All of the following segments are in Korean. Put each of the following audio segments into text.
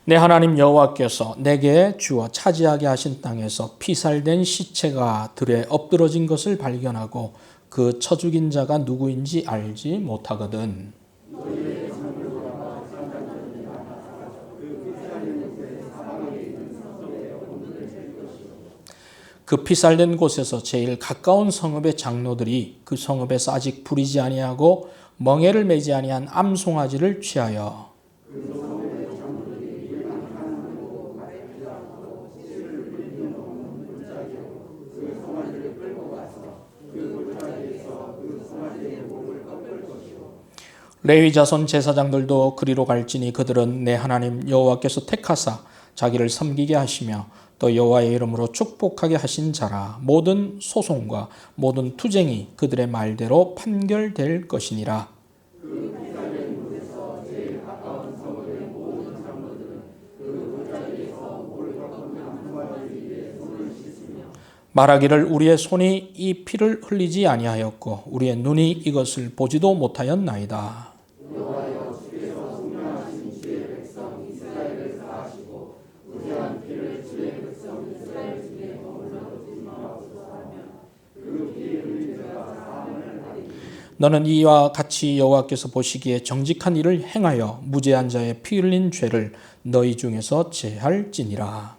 내 하나님 여호와께서 내게 주어 차지하게 하신 땅에서 피살된 시체가 들에 엎드러진 것을 발견하고 그 쳐 죽인 자가 누구인지 알지 못하거든. 그 피살된 곳에서 제일 가까운 성읍의 장로들이 그 성읍에서 아직 부리지 아니하고 멍에를 매지 아니한 암송아지를 취하여 레위 자손 제사장들도 그리로 갈지니 그들은 내 하나님 여호와께서 택하사 자기를 섬기게 하시며 또 여호와의 이름으로 축복하게 하신 자라. 모든 소송과 모든 투쟁이 그들의 말대로 판결될 것이니라. 말하기를 우리의 손이 이 피를 흘리지 아니하였고 우리의 눈이 이것을 보지도 못하였나이다. 너는 이와 같이 여호와께서 보시기에 정직한 일을 행하여 무죄한 자의 피 흘린 죄를 너희 중에서 제할지니라.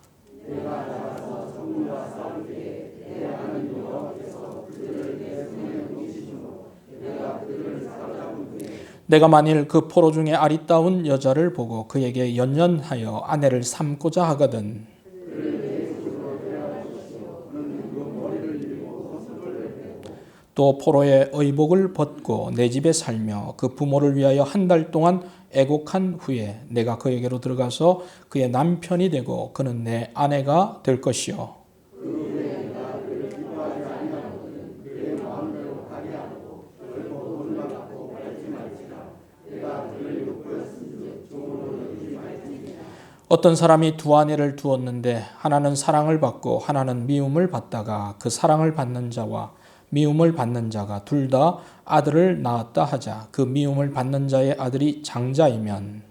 내가 만일 그 포로 중에 아리따운 여자를 보고 그에게 연연하여 아내를 삼고자 하거든 또 포로의 의복을 벗고 내 집에 살며 그 부모를 위하여 한 달 동안 애곡한 후에 내가 그에게로 들어가서 그의 남편이 되고 그는 내 아내가 될 것이요 어떤 사람이 두 아내를 두었는데 하나는 사랑을 받고 하나는 미움을 받다가 그 사랑을 받는 자와 미움을 받는 자가 둘 다 아들을 낳았다 하자. 그 미움을 받는 자의 아들이 장자이면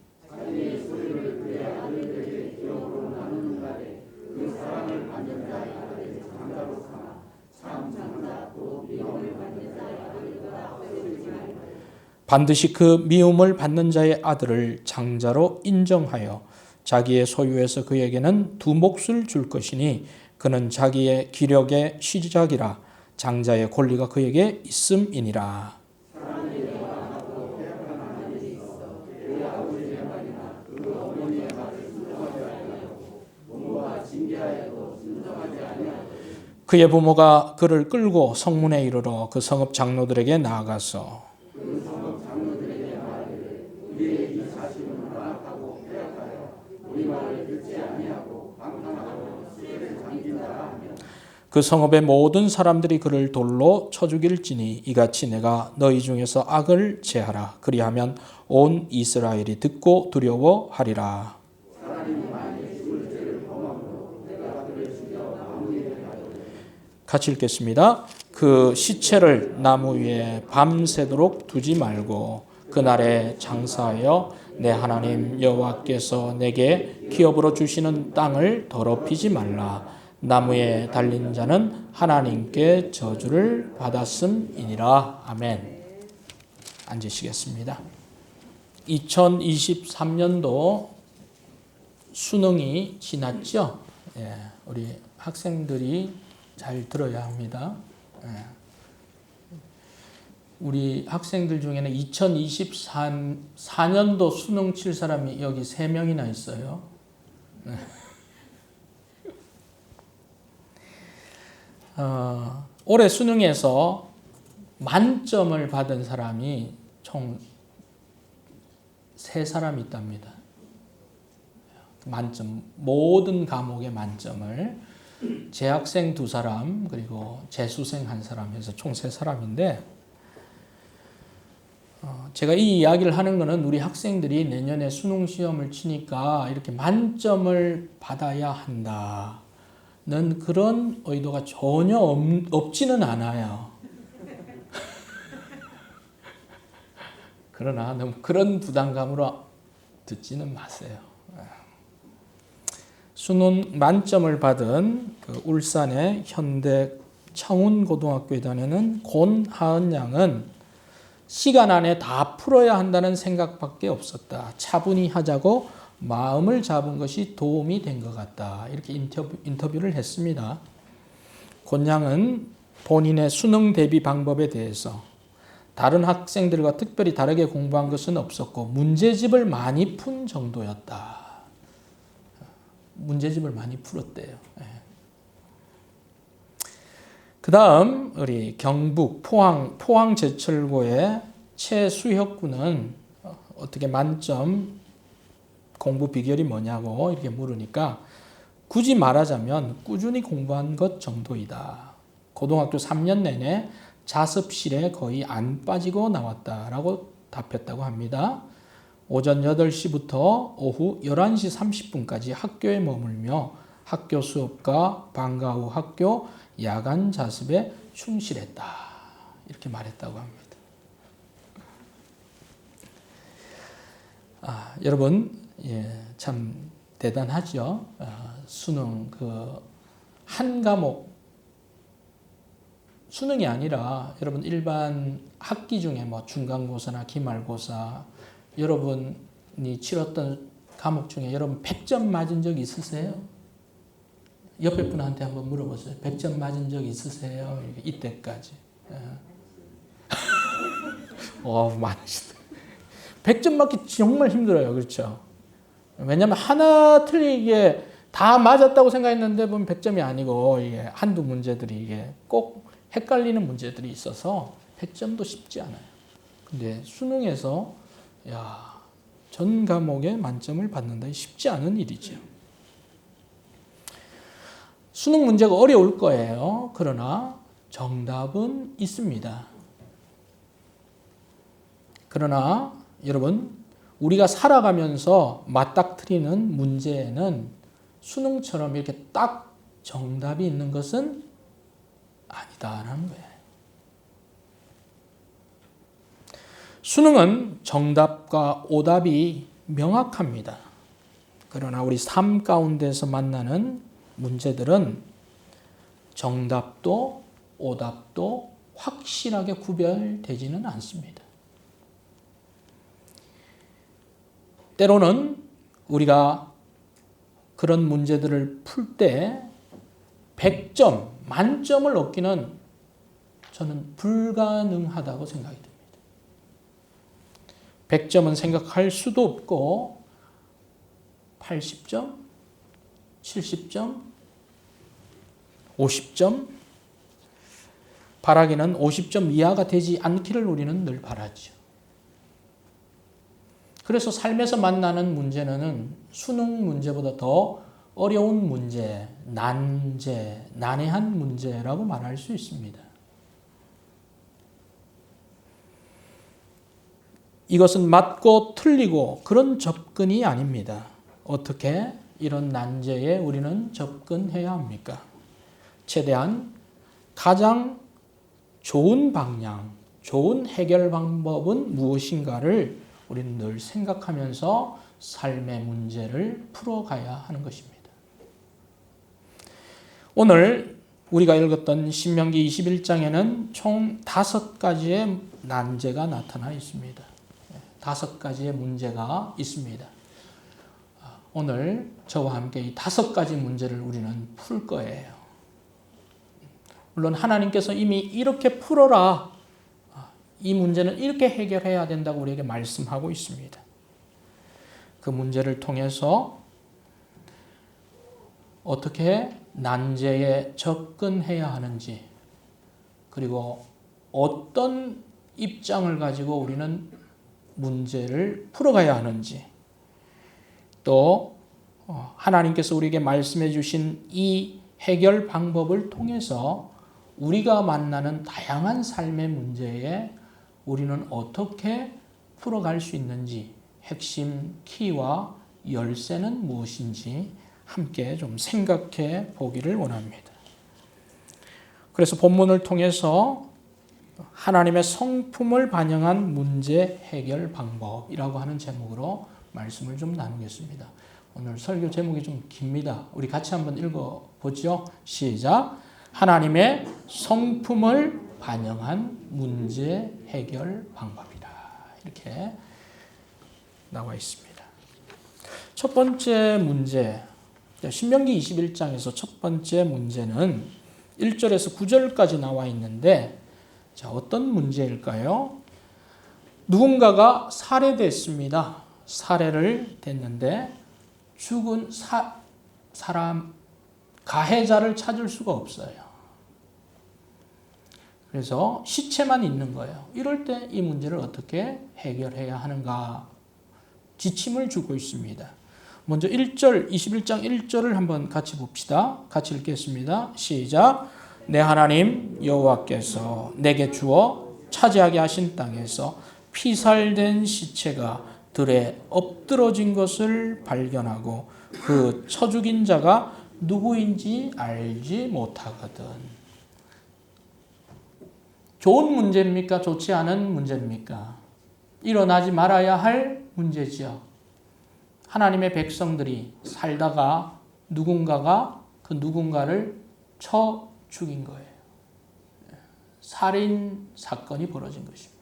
반드시 그 미움을 받는 자의 아들을 장자로 인정하여 자기의 소유에서 그에게는 두 몫을 줄 것이니 그는 자기의 기력의 시작이라 장자의 권리가 그에게 있음이니라. 그의 부모가 그를 끌고 성문에 이르러 그 성읍 장로들에게 나아가서 그 성읍의 모든 사람들이 그를 돌로 쳐 죽일지니 이같이 내가 너희 중에서 악을 제하라. 그리하면 온 이스라엘이 듣고 두려워하리라. 같이 읽겠습니다. 그 시체를 나무 위에 밤새도록 두지 말고 그날에 장사하여 내 하나님 여호와께서 내게 기업으로 주시는 땅을 더럽히지 말라. 나무에 달린 자는 하나님께 저주를 받았음이니라. 아멘. 앉으시겠습니다. 2023년도 수능이 지났죠? 예, 우리 학생들이 잘 들어야 합니다. 예. 우리 학생들 중에는 2024년도 수능 칠 사람이 여기 3명이나 있어요. 예. 올해 수능에서 만점을 받은 사람이 총 3사람이 있답니다. 만점, 모든 과목의 만점을 재학생 2사람 그리고 재수생 1사람 해서 총 3사람인데 제가 이 이야기를 하는 것은 우리 학생들이 내년에 수능 시험을 치니까 이렇게 만점을 받아야 한다. 는 그런 의도가 전혀 없지는 않아요. 그러나 너무 그런 부담감으로 듣지는 마세요. 수능 만점을 받은 그 울산의 현대 청운고등학교에 다니는 권하은 양은 시간 안에 다 풀어야 한다는 생각밖에 없었다. 차분히 하자고 마음을 잡은 것이 도움이 된 것 같다. 이렇게 인터뷰를 했습니다. 권 양은 본인의 수능 대비 방법에 대해서 다른 학생들과 특별히 다르게 공부한 것은 없었고 문제집을 많이 푼 정도였다. 문제집을 많이 풀었대요. 그 다음 우리 경북 포항제철고의 최수혁 군은 어떻게 만점 공부 비결이 뭐냐고 이렇게 물으니까 굳이 말하자면 꾸준히 공부한 것 정도이다. 고등학교 3년 내내 자습실에 거의 안 빠지고 나왔다라고 답했다고 합니다. 오전 8시부터 오후 11시 30분까지 학교에 머물며 학교 수업과 방과 후 학교 야간 자습에 충실했다. 이렇게 말했다고 합니다. 여러분, 참 대단하죠. 수능 한 과목 수능이 아니라 여러분 일반 학기 중에 뭐 중간고사나 기말고사 여러분이 치렀던 과목 중에 여러분 100점 맞은 적 있으세요? 옆에 분한테 한번 물어보세요. 100점 맞은 적 있으세요? 이때까지. 많으시다. 100점 맞기 정말 힘들어요. 그렇죠? 왜냐하면 하나 틀리게 다 맞았다고 생각했는데 보면 100점이 아니고 이게 한두 문제들이 이게 꼭 헷갈리는 문제들이 있어서 100점도 쉽지 않아요. 근데 수능에서 전 과목에 만점을 받는다. 쉽지 않은 일이죠. 수능 문제가 어려울 거예요. 그러나 정답은 있습니다. 그러나 여러분, 우리가 살아가면서 맞닥뜨리는 문제에는 수능처럼 이렇게 딱 정답이 있는 것은 아니다라는 거예요. 수능은 정답과 오답이 명확합니다. 그러나 우리 삶 가운데서 만나는 문제들은 정답도 오답도 확실하게 구별되지는 않습니다. 때로는 우리가 그런 문제들을 풀 때 100점, 만점을 얻기는 저는 불가능하다고 생각이 듭니다. 100점은 생각할 수도 없고 80점, 70점, 50점 바라기는 50점 이하가 되지 않기를 우리는 늘 바라죠. 그래서 삶에서 만나는 문제는 수능 문제보다 더 어려운 문제, 난제, 난해한 문제라고 말할 수 있습니다. 이것은 맞고 틀리고 그런 접근이 아닙니다. 어떻게 이런 난제에 우리는 접근해야 합니까? 최대한 가장 좋은 방향, 좋은 해결 방법은 무엇인가를 우리는 늘 생각하면서 삶의 문제를 풀어가야 하는 것입니다. 오늘 우리가 읽었던 신명기 21장에는 총 5가지의 난제가 나타나 있습니다. 5가지의 문제가 있습니다. 오늘 저와 함께 이 5가지 문제를 우리는 풀 거예요. 물론 하나님께서 이미 이렇게 풀어라. 이 문제는 이렇게 해결해야 된다고 우리에게 말씀하고 있습니다. 그 문제를 통해서 어떻게 난제에 접근해야 하는지, 그리고 어떤 입장을 가지고 우리는 문제를 풀어가야 하는지, 또 하나님께서 우리에게 말씀해 주신 이 해결 방법을 통해서 우리가 만나는 다양한 삶의 문제에 우리는 어떻게 풀어갈 수 있는지, 핵심 키와 열쇠는 무엇인지 함께 좀 생각해 보기를 원합니다. 그래서 본문을 통해서 하나님의 성품을 반영한 문제 해결 방법이라고 하는 제목으로 말씀을 좀 나누겠습니다. 오늘 설교 제목이 좀 깁니다. 우리 같이 한번 읽어보죠. 시작. 하나님의 성품을 반영한 문제 해결 방법이다. 이렇게 나와 있습니다. 첫 번째 문제, 신명기 21장에서 첫 번째 문제는 1절에서 9절까지 나와 있는데, 자, 어떤 문제일까요? 누군가가 살해됐습니다. 살해를 됐는데 죽은 사람 가해자를 찾을 수가 없어요. 그래서 시체만 있는 거예요. 이럴 때 이 문제를 어떻게 해결해야 하는가 지침을 주고 있습니다. 먼저 1절, 21장 1절을 한번 같이 봅시다. 같이 읽겠습니다. 시작. 내 하나님 여호와께서 내게 주어 차지하게 하신 땅에서 피살된 시체가 들에 엎드러진 것을 발견하고 그 쳐 죽인 자가 누구인지 알지 못하거든. 좋은 문제입니까? 좋지 않은 문제입니까? 일어나지 말아야 할 문제지요. 하나님의 백성들이 살다가 누군가가 그 누군가를 쳐 죽인 거예요. 살인 사건이 벌어진 것입니다.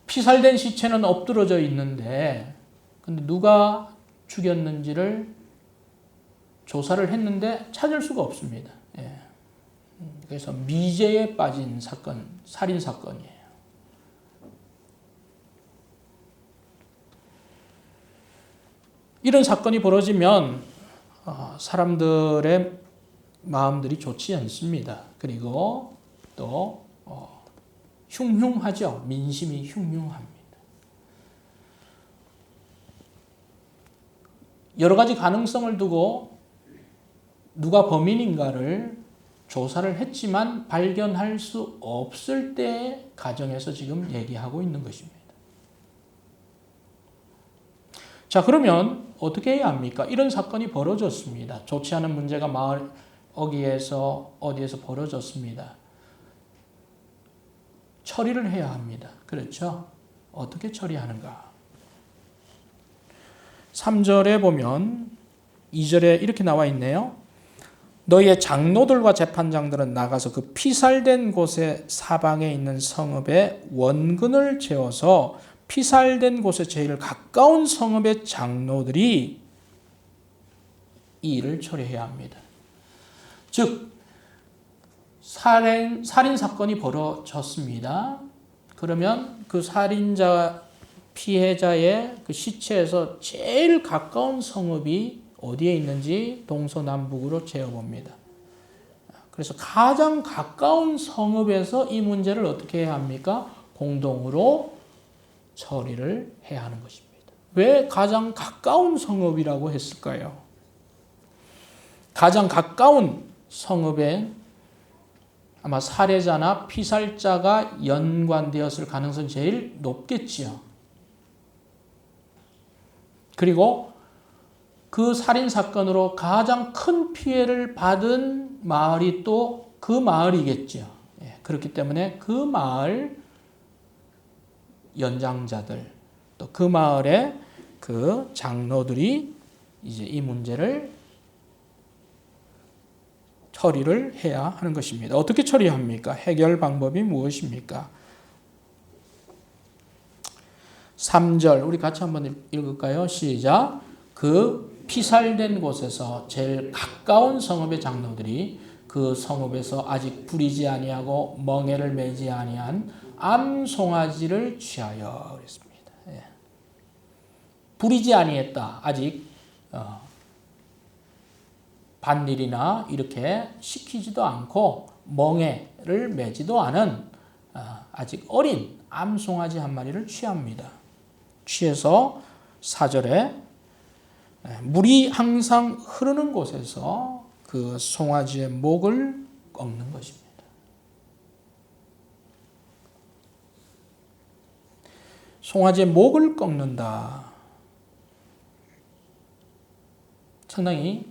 피살된 시체는 엎드러져 있는데, 근데 누가 죽였는지를 조사를 했는데 찾을 수가 없습니다. 그래서 미제에 빠진 사건, 살인 사건이에요. 이런 사건이 벌어지면 사람들의 마음들이 좋지 않습니다. 그리고 또 흉흉하죠. 민심이 흉흉합니다. 여러 가지 가능성을 두고 누가 범인인가를 조사를 했지만 발견할 수 없을 때의 가정에서 지금 얘기하고 있는 것입니다. 자, 그러면 어떻게 해야 합니까? 이런 사건이 벌어졌습니다. 좋지 않은 문제가 마을 어디에서 벌어졌습니다. 처리를 해야 합니다. 그렇죠? 어떻게 처리하는가? 3절에 보면 2절에 이렇게 나와 있네요. 너희의 장로들과 재판장들은 나가서 그 피살된 곳의 사방에 있는 성읍에 원근을 재어서 피살된 곳에 제일 가까운 성읍의 장로들이 이 일을 처리해야 합니다. 즉 살인 사건이 벌어졌습니다. 그러면 그 살인자 피해자의 그 시체에서 제일 가까운 성읍이 어디에 있는지 동서남북으로 재어봅니다. 그래서 가장 가까운 성읍에서 이 문제를 어떻게 해야 합니까? 공동으로 처리를 해야 하는 것입니다. 왜 가장 가까운 성읍이라고 했을까요? 가장 가까운 성읍에 아마 살해자나 피살자가 연관되었을 가능성이 제일 높겠지요. 그리고 그 살인 사건으로 가장 큰 피해를 받은 마을이 또 그 마을이겠지요. 그렇기 때문에 그 마을 연장자들, 또 그 마을의 그 장로들이 이제 이 문제를 처리를 해야 하는 것입니다. 어떻게 처리합니까? 해결 방법이 무엇입니까? 3절 우리 같이 한번 읽을까요? 시작. 그 피살된 곳에서 제일 가까운 성읍의 장로들이 그 성읍에서 아직 부리지 아니하고 멍에를 매지 아니한 암송아지를 취하여 그랬습니다. 부리지 아니했다. 아직 반일이나 이렇게 시키지도 않고 멍에를 매지도 않은 아직 어린 암송아지 한 마리를 취합니다. 취해서 4절에 물이 항상 흐르는 곳에서 그 송아지의 목을 꺾는 것입니다. 송아지의 목을 꺾는다. 상당히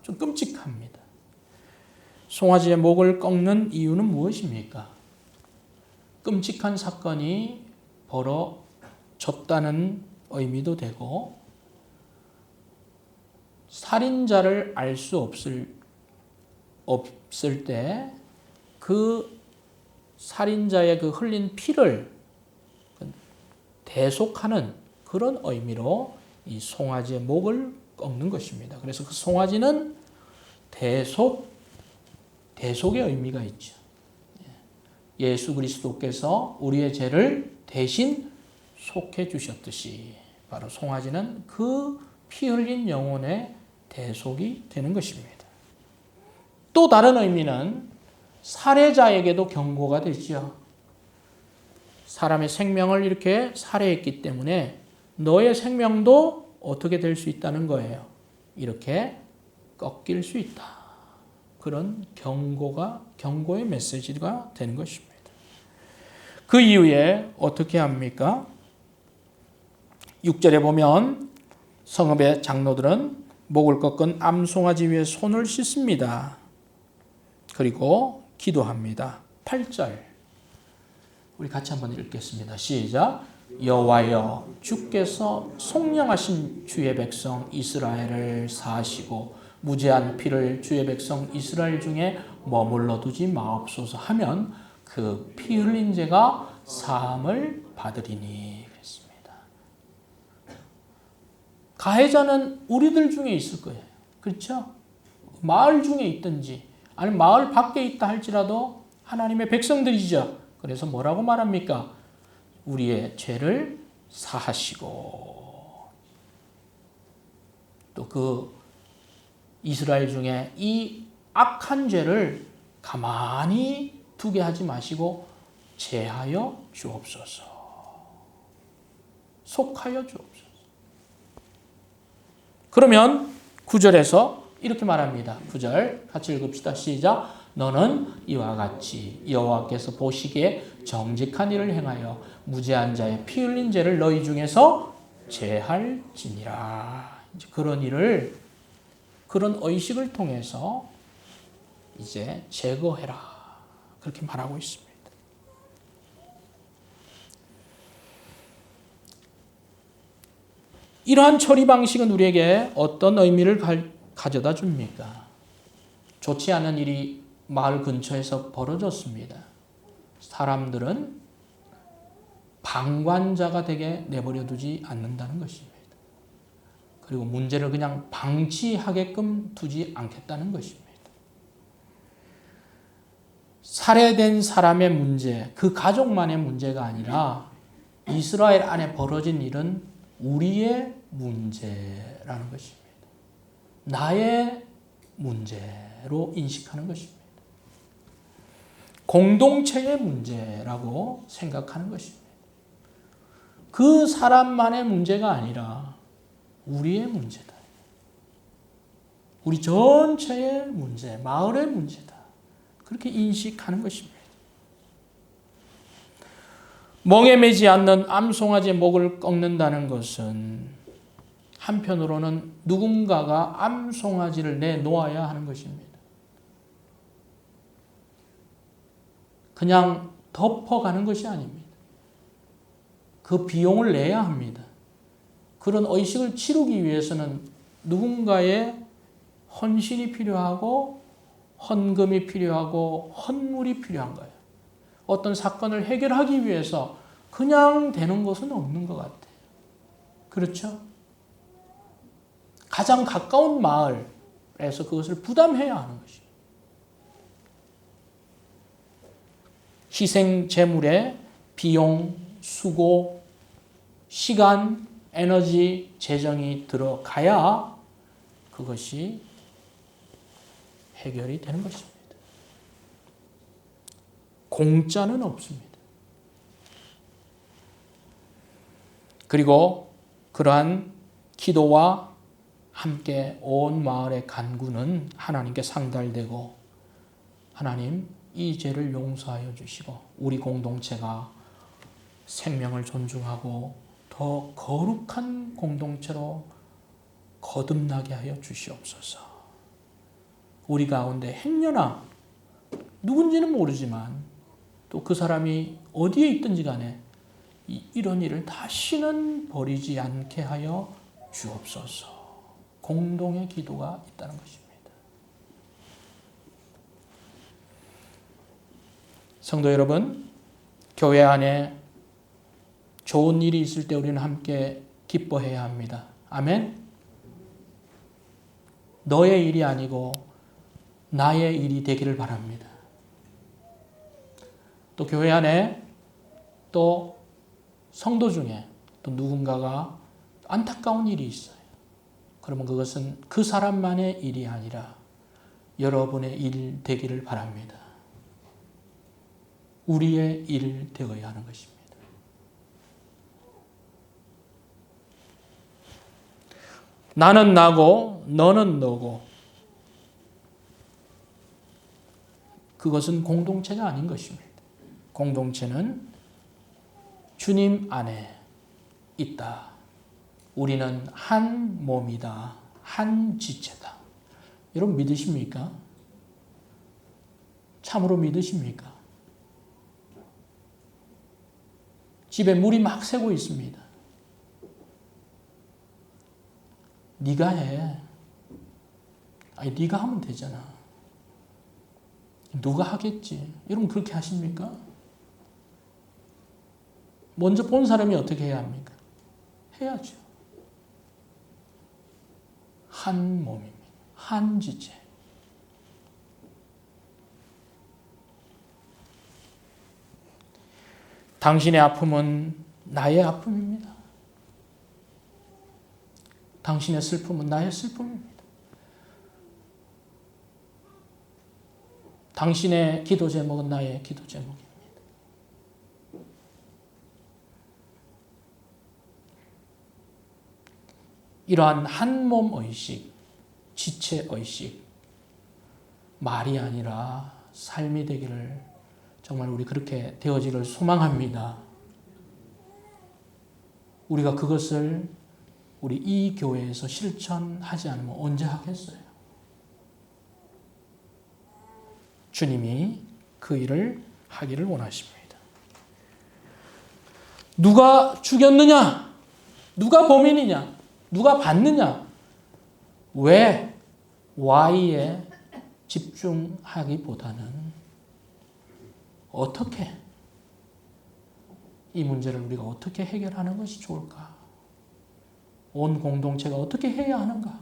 좀 끔찍합니다. 송아지의 목을 꺾는 이유는 무엇입니까? 끔찍한 사건이 벌어졌다는 의미도 되고 살인자를 알 수 없을 때 그 살인자의 그 흘린 피를 대속하는 그런 의미로 이 송아지의 목을 꺾는 것입니다. 그래서 그 송아지는 대속의 의미가 있죠. 예수 그리스도께서 우리의 죄를 대신 속해 주셨듯이 바로 송아지는 그 피 흘린 영혼의 대속이 되는 것입니다. 또 다른 의미는 살해자에게도 경고가 되죠. 사람의 생명을 이렇게 살해했기 때문에 너의 생명도 어떻게 될 수 있다는 거예요. 이렇게 꺾일 수 있다. 그런 경고의 메시지가 되는 것입니다. 그 이후에 어떻게 합니까? 6절에 보면 성읍의 장로들은 목을 꺾은 암송아지 위에 손을 씻습니다. 그리고 기도합니다. 8절 우리 같이 한번 읽겠습니다. 시작. 여호와여 주께서 속량하신 주의 백성 이스라엘을 사하시고 무죄한 피를 주의 백성 이스라엘 중에 머물러 두지 마옵소서 하면 그 피 흘린 죄가 사함을 받으리니. 그랬습니다. 가해자는 우리들 중에 있을 거예요. 그렇죠? 마을 중에 있든지 아니면 마을 밖에 있다 할지라도 하나님의 백성들이죠. 그래서 뭐라고 말합니까? 우리의 죄를 사하시고 또 그 이스라엘 중에 이 악한 죄를 가만히 두게 하지 마시고 제하여 주옵소서. 속하여 주옵소서. 그러면 9절에서 이렇게 말합니다. 9절 같이 읽읍시다. 시작. 너는 이와 같이 여호와께서 보시기에 정직한 일을 행하여 무죄한 자의 피 흘린 죄를 너희 중에서 제할지니라. 이제 그런 일을 그런 의식을 통해서 이제 제거해라. 그렇게 말하고 있습니다. 이러한 처리 방식은 우리에게 어떤 의미를 가져다 줍니까? 좋지 않은 일이 마을 근처에서 벌어졌습니다. 사람들은 방관자가 되게 내버려 두지 않는다는 것입니다. 그리고 문제를 그냥 방치하게끔 두지 않겠다는 것입니다. 살해된 사람의 문제, 그 가족만의 문제가 아니라 이스라엘 안에 벌어진 일은 우리의 문제라는 것입니다. 나의 문제로 인식하는 것입니다. 공동체의 문제라고 생각하는 것입니다. 그 사람만의 문제가 아니라 우리의 문제다. 우리 전체의 문제, 마을의 문제다. 그렇게 인식하는 것입니다. 멍에 매지 않는 암송아지의 목을 꺾는다는 것은 한편으로는 누군가가 암송아지를 내놓아야 하는 것입니다. 그냥 덮어가는 것이 아닙니다. 그 비용을 내야 합니다. 그런 의식을 치르기 위해서는 누군가의 헌신이 필요하고 헌금이 필요하고 헌물이 필요한 거예요. 어떤 사건을 해결하기 위해서 그냥 되는 것은 없는 것 같아요. 그렇죠? 가장 가까운 마을에서 그것을 부담해야 하는 것이에요. 희생 제물에 비용, 수고, 시간, 에너지, 재정이 들어가야 그것이 해결이 되는 것입니다. 공짜는 없습니다. 그리고 그러한 기도와 함께 온 마을의 간구는 하나님께 상달되고 하나님 이 죄를 용서하여 주시고 우리 공동체가 생명을 존중하고 더 거룩한 공동체로 거듭나게 하여 주시옵소서. 우리 가운데 행여나 누군지는 모르지만 또 그 사람이 어디에 있든지 간에 이런 일을 다시는 벌이지 않게 하여 주옵소서. 공동의 기도가 있다는 것입니다. 성도 여러분, 교회 안에 좋은 일이 있을 때 우리는 함께 기뻐해야 합니다. 아멘? 너의 일이 아니고 나의 일이 되기를 바랍니다. 또 교회 안에 또 성도 중에 또 누군가가 안타까운 일이 있어요. 그러면 그것은 그 사람만의 일이 아니라 여러분의 일 되기를 바랍니다. 우리의 일 되어야 하는 것입니다. 나는 나고 너는 너고 그것은 공동체가 아닌 것입니다. 공동체는 주님 안에 있다. 우리는 한 몸이다. 한 지체다. 여러분 믿으십니까? 참으로 믿으십니까? 집에 물이 막 새고 있습니다. 네가 해. 아니 네가 하면 되잖아. 누가 하겠지? 여러분 그렇게 하십니까? 먼저 본 사람이 어떻게 해야 합니까? 해야죠. 한 몸입니다. 한 지체. 당신의 아픔은 나의 아픔입니다. 당신의 슬픔은 나의 슬픔입니다. 당신의 기도 제목은 나의 기도 제목입니다. 이러한 한 몸 의식, 지체 의식, 말이 아니라 삶이 되기를 정말 우리 그렇게 되어지기를 소망합니다. 우리가 그것을 우리 이 교회에서 실천하지 않으면 언제 하겠어요? 주님이 그 일을 하기를 원하십니다. 누가 죽였느냐? 누가 범인이냐? 누가 받느냐? 왜? Why에 집중하기보다는 어떻게 이 문제를 우리가 어떻게 해결하는 것이 좋을까? 온 공동체가 어떻게 해야 하는가?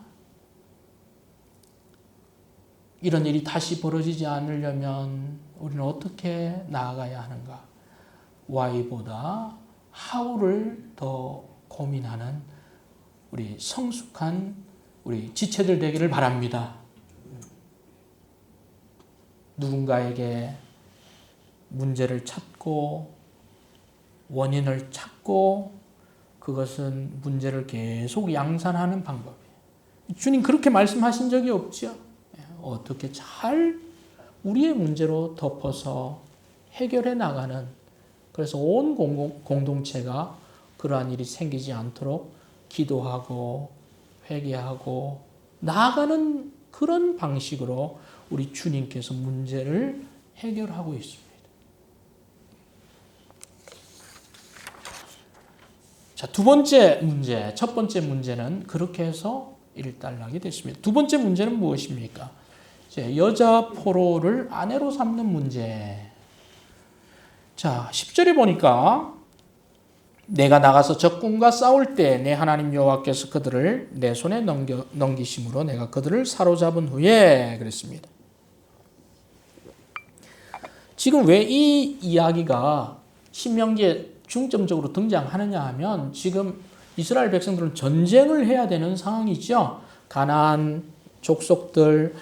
이런 일이 다시 벌어지지 않으려면 우리는 어떻게 나아가야 하는가? Why보다 How를 더 고민하는 우리 성숙한 우리 지체들 되기를 바랍니다. 누군가에게 문제를 찾고 원인을 찾고 그것은 문제를 계속 양산하는 방법이에요. 주님 그렇게 말씀하신 적이 없죠. 어떻게 잘 우리의 문제로 덮어서 해결해 나가는, 그래서 온 공동체가 그러한 일이 생기지 않도록 기도하고 회개하고 나아가는 그런 방식으로 우리 주님께서 문제를 해결하고 있습니다. 자, 두 번째 문제, 첫 번째 문제는 그렇게 해서 일단락이 됐습니다. 두 번째 문제는 무엇입니까? 이제 여자 포로를 아내로 삼는 문제. 자, 10절에 보니까 내가 나가서 적군과 싸울 때 내 하나님 여호와께서 그들을 내 손에 넘기심으로 내가 그들을 사로잡은 후에 그랬습니다. 지금 왜 이 이야기가 신명기에 중점적으로 등장하느냐 하면 지금 이스라엘 백성들은 전쟁을 해야 되는 상황이죠. 가나안 족속들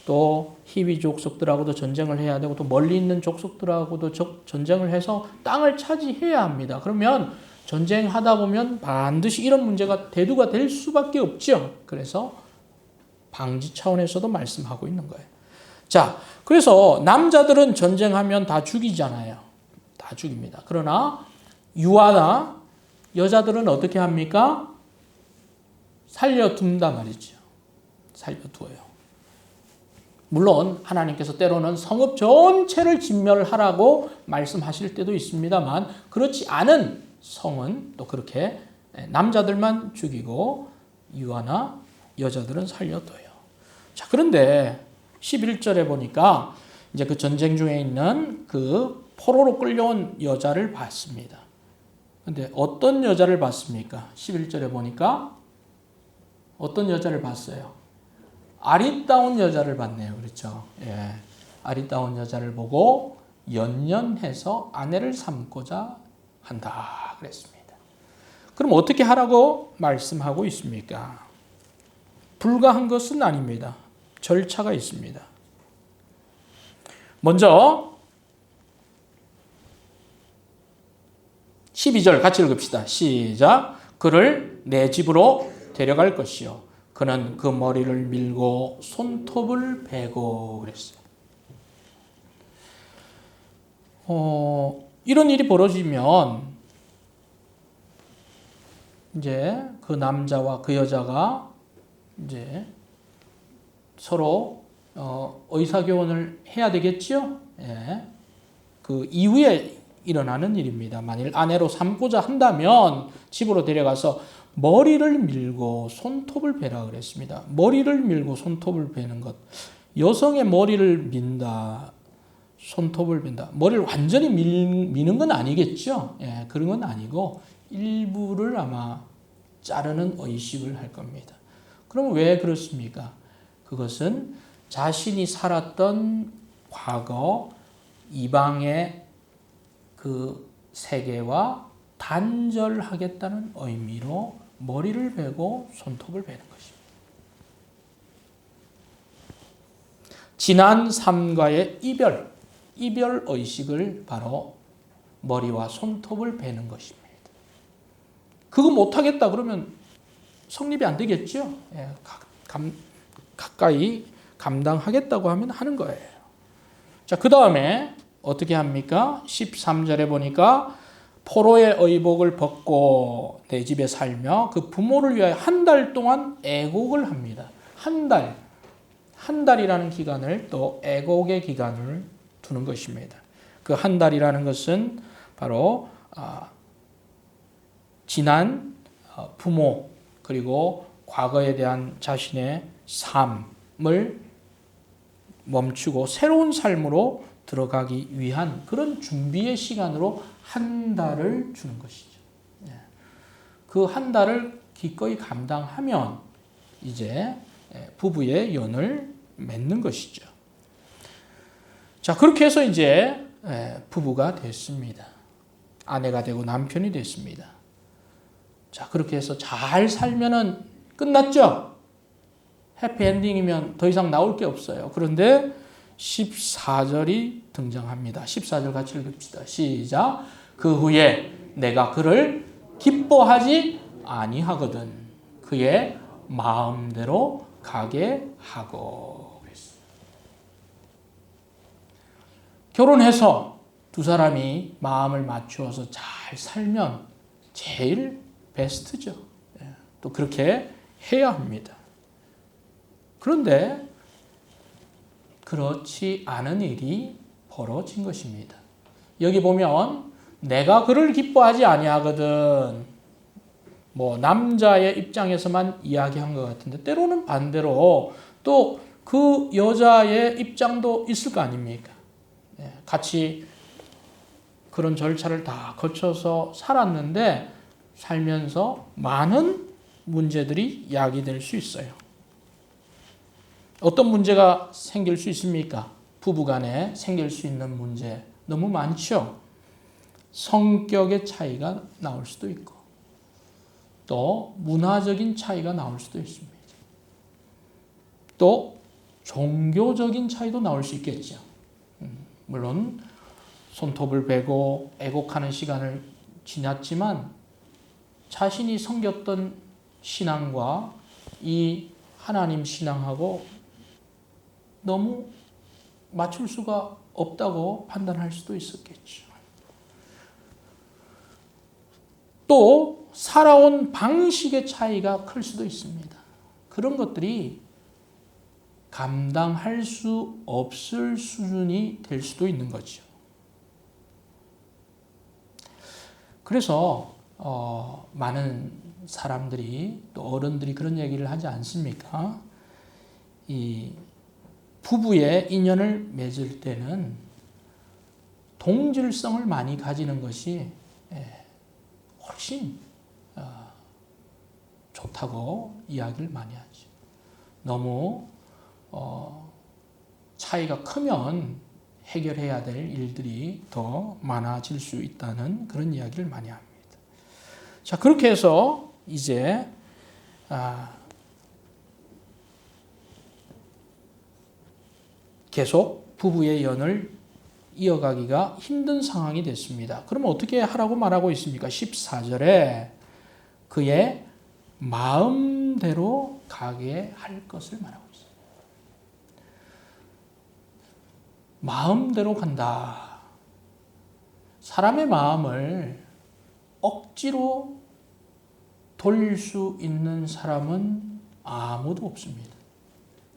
또 히위 족속들하고도 전쟁을 해야 되고 또 멀리 있는 족속들하고도 전쟁을 해서 땅을 차지해야 합니다. 그러면 전쟁하다 보면 반드시 이런 문제가 대두가 될 수밖에 없죠. 그래서 방지 차원에서도 말씀하고 있는 거예요. 자, 그래서 남자들은 전쟁하면 다 죽이잖아요. 다 죽입니다. 그러나 유아나 여자들은 어떻게 합니까? 살려둔단 말이죠. 살려두어요. 물론 하나님께서 때로는 성읍 전체를 진멸하라고 말씀하실 때도 있습니다만 그렇지 않은 성은 또 그렇게 남자들만 죽이고 유아나 여자들은 살려둬요. 자, 그런데 11절에 보니까 이제 그 전쟁 중에 있는 그 포로로 끌려온 여자를 봤습니다. 근데 어떤 여자를 봤습니까? 11절에 보니까 어떤 여자를 봤어요? 아리따운 여자를 봤네요. 그렇죠? 예. 아리따운 여자를 보고 연연해서 아내를 삼고자 한다. 그랬습니다. 그럼 어떻게 하라고 말씀하고 있습니까? 불가한 것은 아닙니다. 절차가 있습니다. 먼저 12절 같이 읽읍시다. 시작. 그를 내 집으로 데려갈 것이요. 그는 그 머리를 밀고 손톱을 베고 그랬어요. 이런 일이 벌어지면 이제 그 남자와 그 여자가 이제 서로 의사교환을 해야 되겠죠. 예. 그 이후에 일어나는 일입니다. 만일 아내로 삼고자 한다면 집으로 데려가서 머리를 밀고 손톱을 베라 그랬습니다. 머리를 밀고 손톱을 베는 것. 여성의 머리를 민다. 손톱을 벤다. 머리를 완전히 미는 건 아니겠죠. 예, 그런 건 아니고 일부를 아마 자르는 의식을 할 겁니다. 그럼 왜 그렇습니까? 그것은 자신이 살았던 과거 이방의 그 세계와 단절하겠다는 의미로 머리를 베고 손톱을 베는 것입니다. 지난 삶과의 이별 의식을 바로 머리와 손톱을 베는 것입니다. 그거 못하겠다 그러면 성립이 안 되겠죠. 예, 가까이 감당하겠다고 하면 하는 거예요. 자, 그 다음에 어떻게 합니까? 13절에 보니까 포로의 의복을 벗고 내 집에 살며 그 부모를 위하여 한 달 동안 애곡을 합니다. 한 달이라는 기간을 또 애곡의 기간을 두는 것입니다. 그 한 달이라는 것은 바로 지난 부모 그리고 과거에 대한 자신의 삶을 멈추고 새로운 삶으로 들어가기 위한 그런 준비의 시간으로 한 달을 주는 것이죠. 그 한 달을 기꺼이 감당하면 이제 부부의 연을 맺는 것이죠. 자, 그렇게 해서 이제 부부가 됐습니다. 아내가 되고 남편이 됐습니다. 자, 그렇게 해서 잘 살면은 끝났죠? 해피엔딩이면 더 이상 나올 게 없어요. 그런데 14절이 등장합니다. 14절 같이 읽읍시다. 시작. 그 후에 내가 그를 기뻐하지 아니하거든 그의 마음대로 가게 하고 그랬어요. 결혼해서 두 사람이 마음을 맞추어서 잘 살면 제일 베스트죠. 또 그렇게 해야 합니다. 그런데 그렇지 않은 일이 벌어진 것입니다. 여기 보면 내가 그를 기뻐하지 아니하거든. 남자의 입장에서만 이야기한 것 같은데 때로는 반대로 또 그 여자의 입장도 있을 거 아닙니까? 같이 그런 절차를 다 거쳐서 살았는데 살면서 많은 문제들이 야기될 수 있어요. 어떤 문제가 생길 수 있습니까? 부부간에 생길 수 있는 문제 너무 많죠. 성격의 차이가 나올 수도 있고 또 문화적인 차이가 나올 수도 있습니다. 또 종교적인 차이도 나올 수 있겠죠. 물론 손톱을 베고 애곡하는 시간을 지났지만 자신이 섬겼던 신앙과 이 하나님 신앙하고 너무 맞출 수가 없다고 판단할 수도 있었겠죠. 또 살아온 방식의 차이가 클 수도 있습니다. 그런 것들이 감당할 수 없을 수준이 될 수도 있는 거죠. 그래서 많은 사람들이 또 어른들이 그런 얘기를 하지 않습니까? 이 부부의 인연을 맺을 때는 동질성을 많이 가지는 것이 훨씬 좋다고 이야기를 많이 하죠. 너무 차이가 크면 해결해야 될 일들이 더 많아질 수 있다는 그런 이야기를 많이 합니다. 자, 그렇게 해서 이제 계속 부부의 연을 이어가기가 힘든 상황이 됐습니다. 그러면 어떻게 하라고 말하고 있습니까? 14절에 그의 마음대로 가게 할 것을 말하고 있습니다. 마음대로 간다. 사람의 마음을 억지로 돌릴 수 있는 사람은 아무도 없습니다.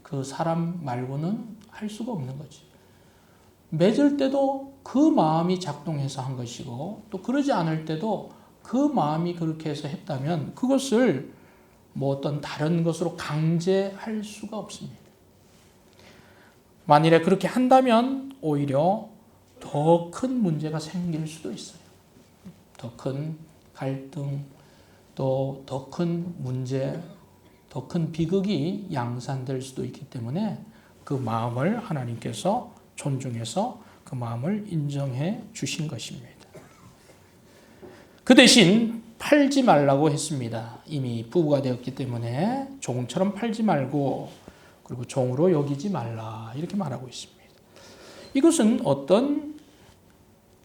그 사람 말고는 할 수가 없는 거지. 맺을 때도 그 마음이 작동해서 한 것이고 또 그러지 않을 때도 그 마음이 그렇게 해서 했다면 그것을 뭐 어떤 다른 것으로 강제할 수가 없습니다. 만일에 그렇게 한다면 오히려 더 큰 문제가 생길 수도 있어요. 더 큰 갈등, 또 더 큰 문제, 더 큰 비극이 양산될 수도 있기 때문에 그 마음을 하나님께서 존중해서 그 마음을 인정해 주신 것입니다. 그 대신 팔지 말라고 했습니다. 이미 부부가 되었기 때문에 종처럼 팔지 말고 그리고 종으로 여기지 말라 이렇게 말하고 있습니다. 이것은 어떤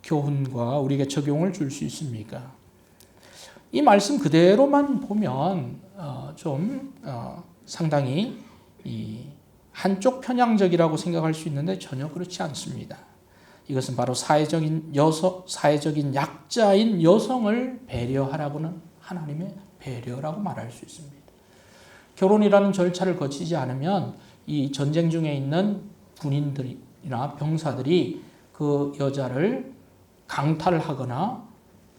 교훈과 우리에게 적용을 줄 수 있습니까? 이 말씀 그대로만 보면 상당히 한쪽 편향적이라고 생각할 수 있는데 전혀 그렇지 않습니다. 이것은 바로 사회적인 약자인 여성을 배려하라고는 하나님의 배려라고 말할 수 있습니다. 결혼이라는 절차를 거치지 않으면 이 전쟁 중에 있는 군인들이나 병사들이 그 여자를 강탈하거나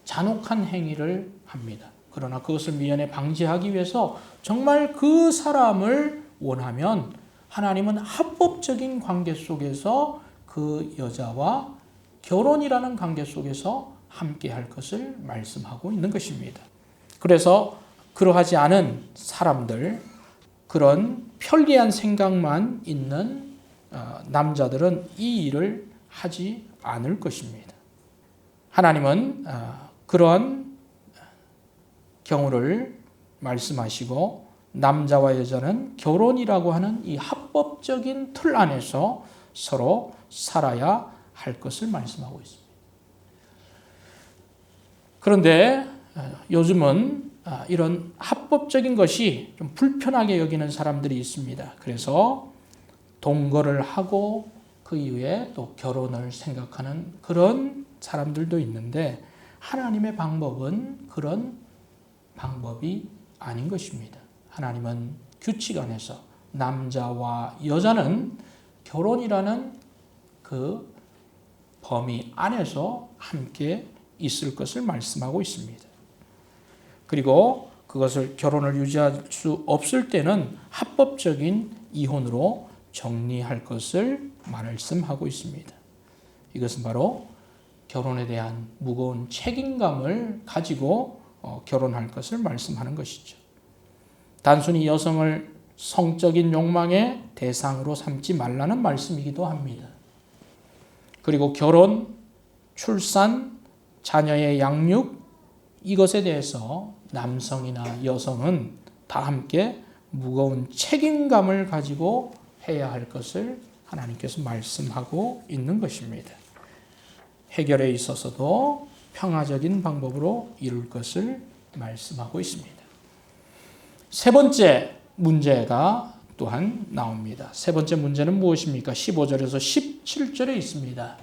잔혹한 행위를 합니다. 그러나 그것을 미연에 방지하기 위해서 정말 그 사람을 원하면 하나님은 합법적인 관계 속에서 그 여자와 결혼이라는 관계 속에서 함께 할 것을 말씀하고 있는 것입니다. 그래서 그러하지 않은 사람들, 그런 편리한 생각만 있는 남자들은 이 일을 하지 않을 것입니다. 하나님은 그러한 경우를 말씀하시고 남자와 여자는 결혼이라고 하는 이 합법적인 틀 안에서 서로 살아야 할 것을 말씀하고 있습니다. 그런데 요즘은 이런 합법적인 것이 좀 불편하게 여기는 사람들이 있습니다. 그래서 동거를 하고 그 이후에 또 결혼을 생각하는 그런 사람들도 있는데 하나님의 방법은 그런 방법이 아닌 것입니다. 하나님은 규칙 안에서 남자와 여자는 결혼이라는 그 범위 안에서 함께 있을 것을 말씀하고 있습니다. 그리고 그것을 결혼을 유지할 수 없을 때는 합법적인 이혼으로 정리할 것을 말씀하고 있습니다. 이것은 바로 결혼에 대한 무거운 책임감을 가지고 결혼할 것을 말씀하는 것이죠. 단순히 여성을 성적인 욕망의 대상으로 삼지 말라는 말씀이기도 합니다. 그리고 결혼, 출산, 자녀의 양육 이것에 대해서 남성이나 여성은 다 함께 무거운 책임감을 가지고 해야 할 것을 하나님께서 말씀하고 있는 것입니다. 해결에 있어서도 평화적인 방법으로 이룰 것을 말씀하고 있습니다. 세 번째 문제가 또한 나옵니다. 세 번째 문제는 무엇입니까? 15절에서 17절에 있습니다.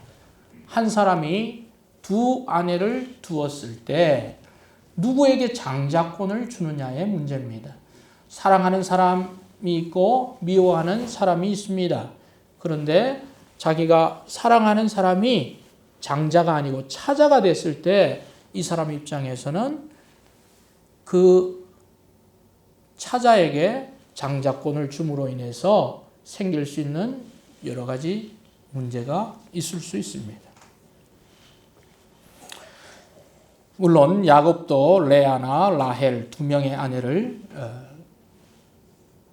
한 사람이 두 아내를 두었을 때 누구에게 장자권을 주느냐의 문제입니다. 사랑하는 사람이 있고 미워하는 사람이 있습니다. 그런데 자기가 사랑하는 사람이 장자가 아니고 차자가 됐을 때 이 사람 입장에서는 그 차자에게 장자권을 줌으로 인해서 생길 수 있는 여러 가지 문제가 있을 수 있습니다. 물론 야곱도 레아나 라헬 두 명의 아내를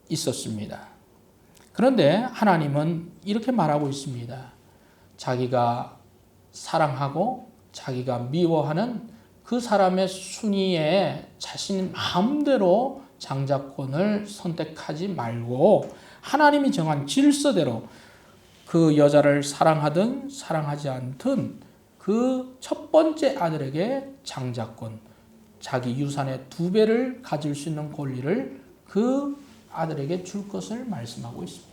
있었습니다. 그런데 하나님은 이렇게 말하고 있습니다. 자기가 사랑하고 자기가 미워하는 그 사람의 순위에 자신 마음대로 장자권을 선택하지 말고 하나님이 정한 질서대로 그 여자를 사랑하든 사랑하지 않든 그 첫 번째 아들에게 장자권, 자기 유산의 2배를 가질 수 있는 권리를 그 아들에게 줄 것을 말씀하고 있습니다.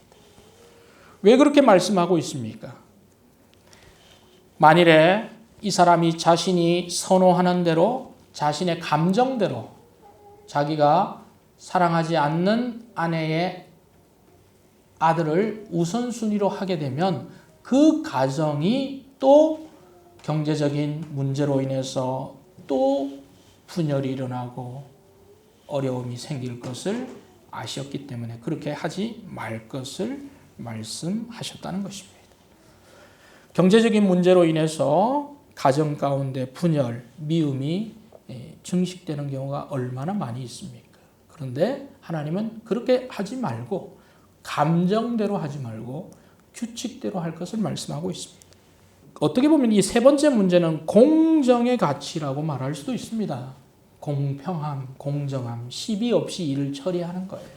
왜 그렇게 말씀하고 있습니까? 만일에 이 사람이 자신이 선호하는 대로 자신의 감정대로 자기가 사랑하지 않는 아내의 아들을 우선순위로 하게 되면 그 가정이 또 경제적인 문제로 인해서 또 분열이 일어나고 어려움이 생길 것을 아셨기 때문에 그렇게 하지 말 것을 말씀하셨다는 것입니다. 경제적인 문제로 인해서 가정 가운데 분열, 미움이 증식되는 경우가 얼마나 많이 있습니까? 그런데 하나님은 그렇게 하지 말고 감정대로 하지 말고 규칙대로 할 것을 말씀하고 있습니다. 어떻게 보면 이 세 번째 문제는 공정의 가치라고 말할 수도 있습니다. 공평함, 공정함, 시비 없이 일을 처리하는 거예요.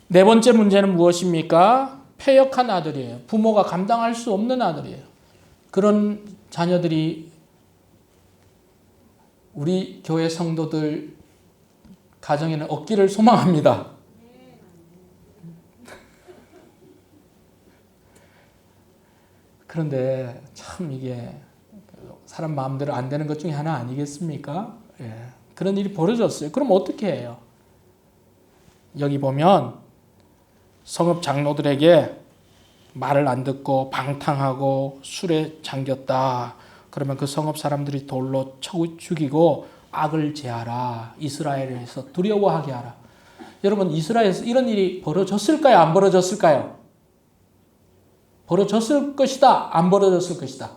네 번째 문제는 무엇입니까? 패역한 아들이에요. 부모가 감당할 수 없는 아들이에요. 그런 자녀들이 우리 교회 성도들 가정에는 없기를 소망합니다. 그런데 참 이게 사람 마음대로 안 되는 것 중에 하나 아니겠습니까? 그런 일이 벌어졌어요. 그럼 어떻게 해요? 여기 보면 성읍 장로들에게 말을 안 듣고 방탕하고 술에 잠겼다. 그러면 그 성읍 사람들이 돌로 쳐 죽이고 악을 제하라. 이스라엘에서 두려워하게 하라. 여러분 이스라엘에서 이런 일이 벌어졌을까요? 안 벌어졌을까요? 벌어졌을 것이다. 안 벌어졌을 것이다.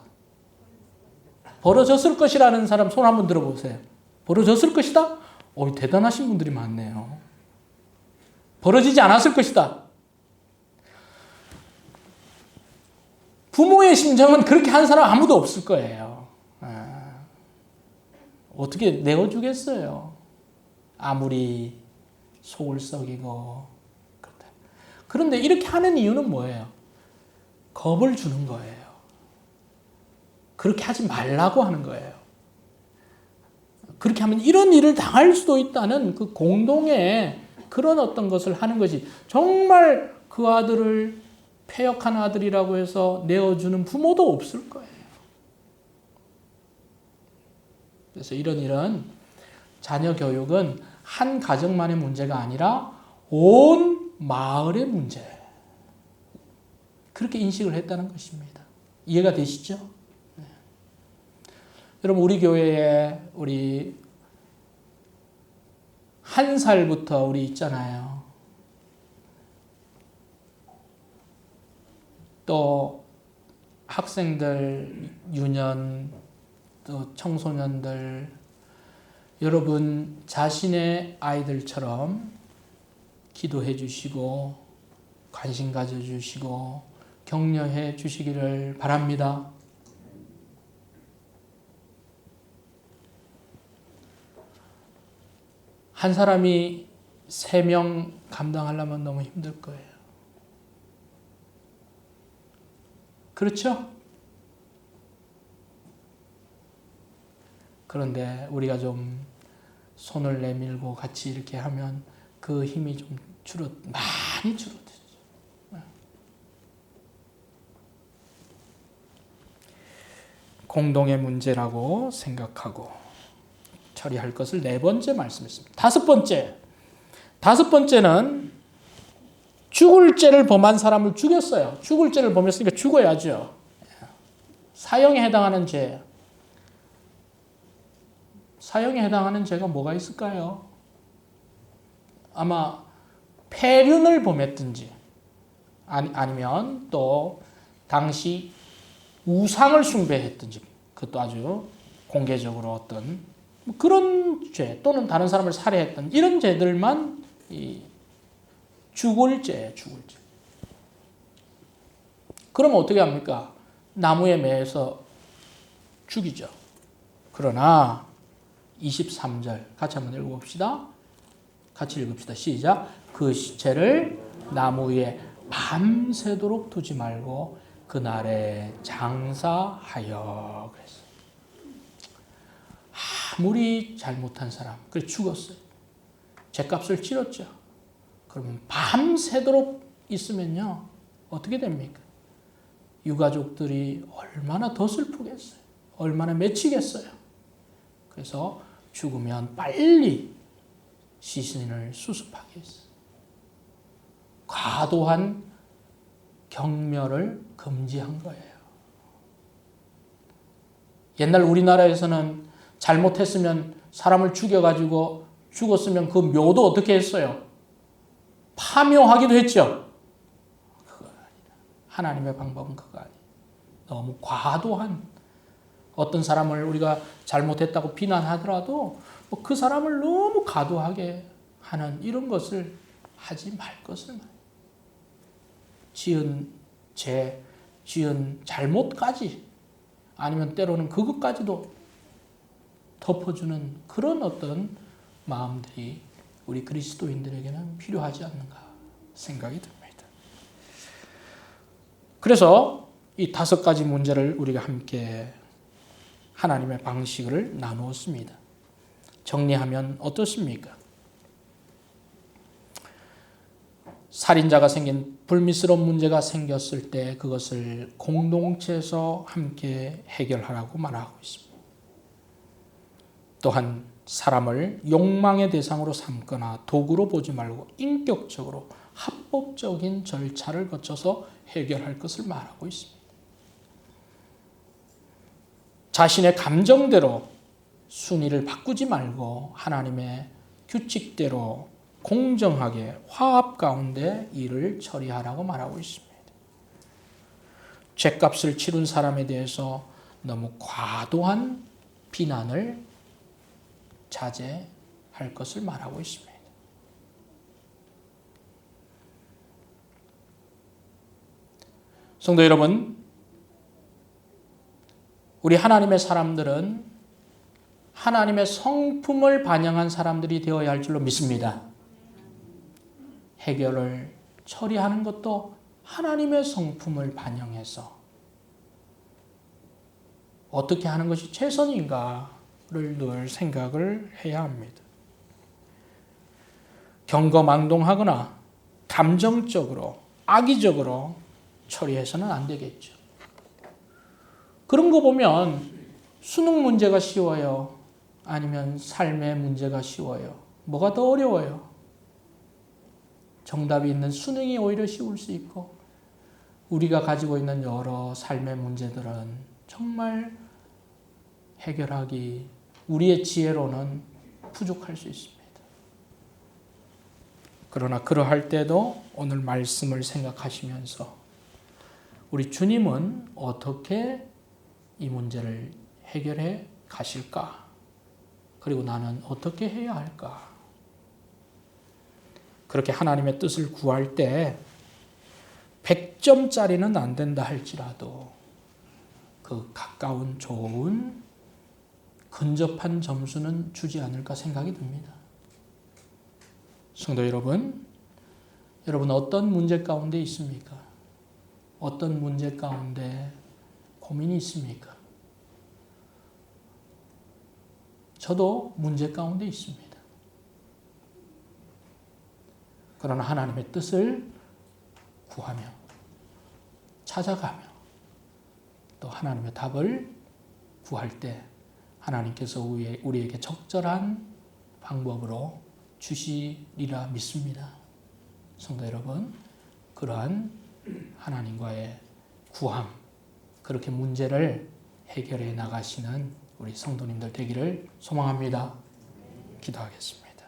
벌어졌을 것이라는 사람 손 한번 들어보세요. 벌어졌을 것이다? 대단하신 분들이 많네요. 벌어지지 않았을 것이다. 부모의 심정은 그렇게 한 사람 아무도 없을 거예요. 어떻게 내어주겠어요? 아무리 속을 썩이고. 그런데 이렇게 하는 이유는 뭐예요? 겁을 주는 거예요. 그렇게 하지 말라고 하는 거예요. 그렇게 하면 이런 일을 당할 수도 있다는 그 공동의 그런 어떤 것을 하는 것이 정말 그 아들을 패역한 아들이라고 해서 내어주는 부모도 없을 거예요. 그래서 이런 자녀 교육은 한 가정만의 문제가 아니라 온 마을의 문제. 그렇게 인식을 했다는 것입니다. 이해가 되시죠? 네. 여러분 우리 교회에 우리 1살부터 우리 있잖아요. 또 학생들, 유년, 또 청소년들 여러분 자신의 아이들처럼 기도해 주시고 관심 가져 주시고 격려해 주시기를 바랍니다. 한 사람이 3명 감당하려면 너무 힘들 거예요. 그렇죠? 그런데 우리가 좀 손을 내밀고 같이 이렇게 하면 그 힘이 좀 많이 줄어들죠. 공동의 문제라고 생각하고 처리할 것을 4번째 말씀했습니다. 5번째는 죽을 죄를 범한 사람을 죽였어요. 죽을 죄를 범했으니까 죽어야죠. 사형에 해당하는 죄. 사형에 해당하는 죄가 뭐가 있을까요? 아마 폐륜을 범했든지 아니면 또 당시 우상을 숭배했든지 그것도 아주 공개적으로 어떤 그런 죄 또는 다른 사람을 살해했던 이런 죄들만 죽을 죄. 그러면 어떻게 합니까? 나무에 매서 죽이죠. 그러나 23절 같이 한번 읽어봅시다. 같이 읽읍시다. 시작. 그 시체를 나무 위에 밤새도록 두지 말고 그날에 장사하여 그랬어요. 아무리 잘못한 사람 그래 죽었어요. 죗값을 치렀죠. 그러면 밤새도록 있으면요 어떻게 됩니까? 유가족들이 얼마나 더 슬프겠어요. 얼마나 맺히겠어요. 그래서 죽으면 빨리 시신을 수습하게 했어요. 과도한 경멸을 금지한 거예요. 옛날 우리나라에서는 잘못했으면 사람을 죽여가지고 죽었으면 그 묘도 어떻게 했어요? 파묘하기도 했죠. 그건 아니다. 하나님의 방법은 그거 아니에요. 너무 과도한 어떤 사람을 우리가 잘못했다고 비난하더라도 그 사람을 너무 과도하게 하는 이런 것을 하지 말 것을 말해요. 지은 죄, 지은 잘못까지 아니면 때로는 그것까지도 덮어주는 그런 어떤 마음들이 우리 그리스도인들에게는 필요하지 않는가 생각이 듭니다. 그래서 이 5가지 문제를 우리가 함께 하나님의 방식을 나누었습니다. 정리하면 어떻습니까? 살인자가 생긴 불미스러운 문제가 생겼을 때 그것을 공동체에서 함께 해결하라고 말하고 있습니다. 또한 사람을 욕망의 대상으로 삼거나 도구로 보지 말고 인격적으로 합법적인 절차를 거쳐서 해결할 것을 말하고 있습니다. 자신의 감정대로 순위를 바꾸지 말고 하나님의 규칙대로 공정하게 화합 가운데 일을 처리하라고 말하고 있습니다. 죗값을 치른 사람에 대해서 너무 과도한 비난을 자제할 것을 말하고 있습니다. 성도 여러분, 우리 하나님의 사람들은 하나님의 성품을 반영한 사람들이 되어야 할 줄로 믿습니다. 해결을 처리하는 것도 하나님의 성품을 반영해서 어떻게 하는 것이 최선인가를 늘 생각을 해야 합니다. 경거망동하거나 감정적으로 악의적으로 처리해서는 안 되겠죠. 그런 거 보면 수능 문제가 쉬워요? 아니면 삶의 문제가 쉬워요? 뭐가 더 어려워요? 정답이 있는 수능이 오히려 쉬울 수 있고 우리가 가지고 있는 여러 삶의 문제들은 정말 해결하기 우리의 지혜로는 부족할 수 있습니다. 그러나 그러할 때도 오늘 말씀을 생각하시면서 우리 주님은 어떻게 이 문제를 해결해 가실까? 그리고 나는 어떻게 해야 할까? 그렇게 하나님의 뜻을 구할 때 100점짜리는 안 된다 할지라도 그 가까운 좋은 근접한 점수는 주지 않을까 생각이 듭니다. 성도 여러분, 여러분 어떤 문제 가운데 있습니까? 어떤 문제 가운데 고민이 있습니까? 저도 문제 가운데 있습니다. 그러나 하나님의 뜻을 구하며 찾아가며 또 하나님의 답을 구할 때 하나님께서 우리에게 적절한 방법으로 주시리라 믿습니다. 성도 여러분, 그러한 하나님과의 구함, 그렇게 문제를 해결해 나가시는 우리 성도님들 되기를 소망합니다. 기도하겠습니다.